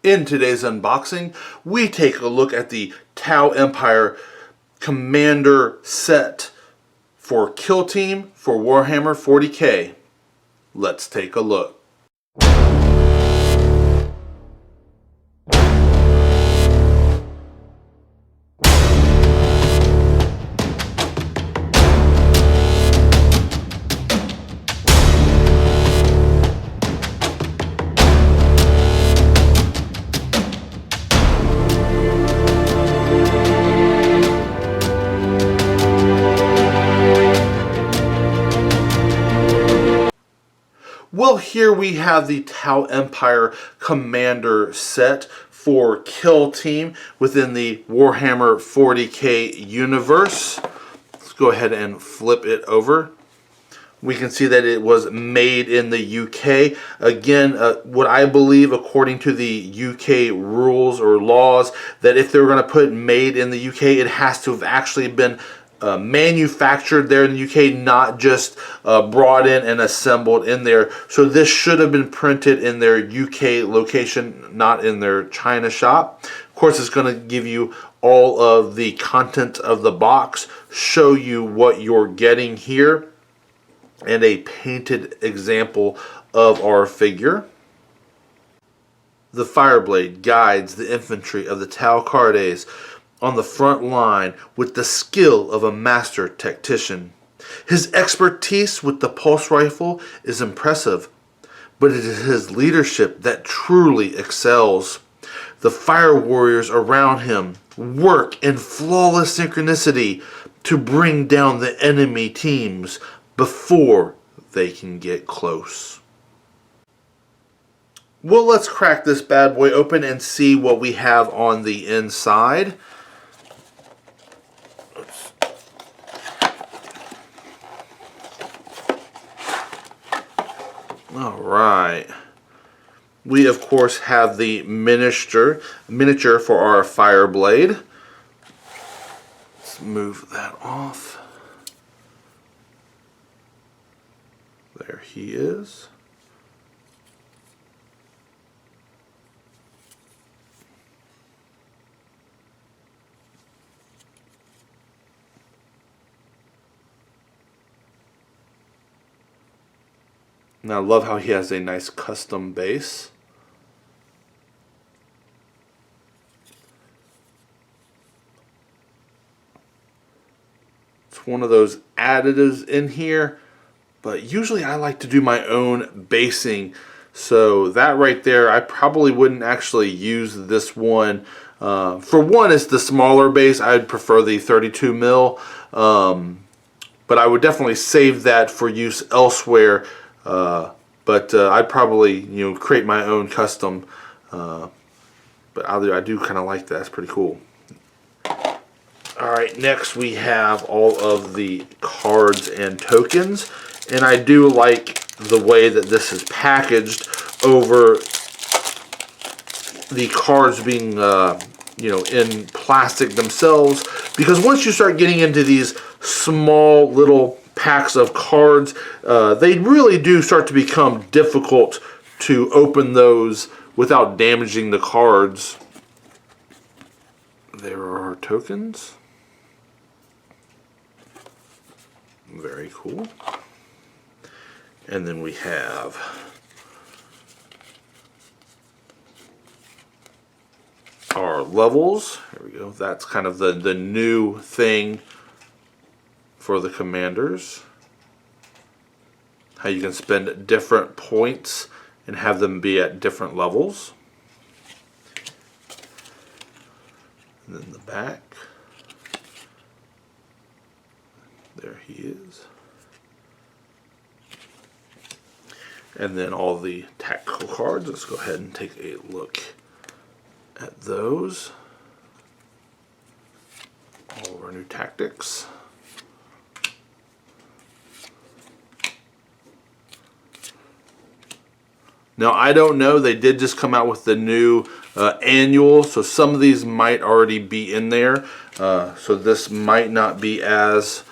In today's unboxing, we take a look at the Tau Empire Commander set for Kill Team for Warhammer 40k. Let's take a look. Well, here we have the Tau Empire Commander set for Kill Team within the Warhammer 40k universe. Let's go ahead and flip it over. We can see that it was made in the UK. Again, what I believe, according to the UK rules or laws, that if they're going to put made in the UK, it has to have actually been manufactured there in the UK, not just brought in and assembled in there. So this should have been printed in their UK location, not in their China shop. Of course, it's going to give you all of the content of the box, show you what you're getting here, and a painted example of our figure. The Fireblade guides the infantry of the Tau Cardes on the front line with the skill of a master tactician. His expertise with the pulse rifle is impressive, but it is his leadership that truly excels. The fire warriors around him work in flawless synchronicity to bring down the enemy teams before they can get close. Well, let's crack this bad boy open and see what we have on the inside. Alright, we of course have the miniature for our Fireblade. Let's move that off. There he is. And I love how he has a nice custom base. It's one of those additives in here, but usually I like to do my own basing. So that right there, I probably wouldn't actually use this one. For one, it's the smaller base. I'd prefer the 32 mil, but I would definitely save that for use elsewhere. But I'd probably, create my own custom. But I do kind of like that. That's pretty cool. Alright, next we have all of the cards and tokens. And I do like the way that this is packaged over the cards being, in plastic themselves. Because once you start getting into these small little packs of cards, they really do start to become difficult to open those without damaging the cards. There are our tokens. Very cool. And then we have our levels. There we go. That's kind of the new thing for the commanders. How you can spend different points and have them be at different levels. And then the back. There he is. And then all the tactical cards. Let's go ahead and take a look at those. All of our new tactics. Now, I don't know. They did just come out with the new annual, so some of these might already be in there. So this might not be as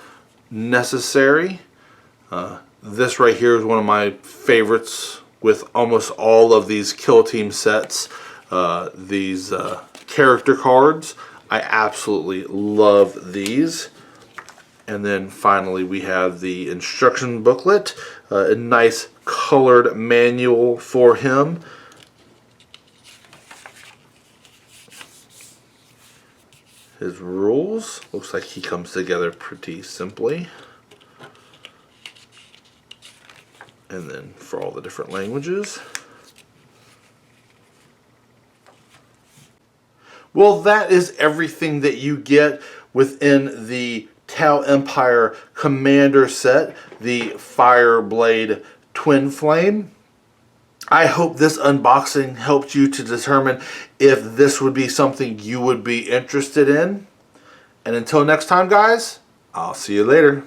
necessary. This right here is one of my favorites with almost all of these Kill Team sets. these character cards. I absolutely love these. And then finally we have the instruction booklet, a nice colored manual for him. His rules, looks like he comes together pretty simply. And then for all the different languages. Well, that is everything that you get within the Tau Empire Commander set, the Fireblade Twinflame. I hope this unboxing helped you to determine if this would be something you would be interested in. And until next time, guys, I'll see you later.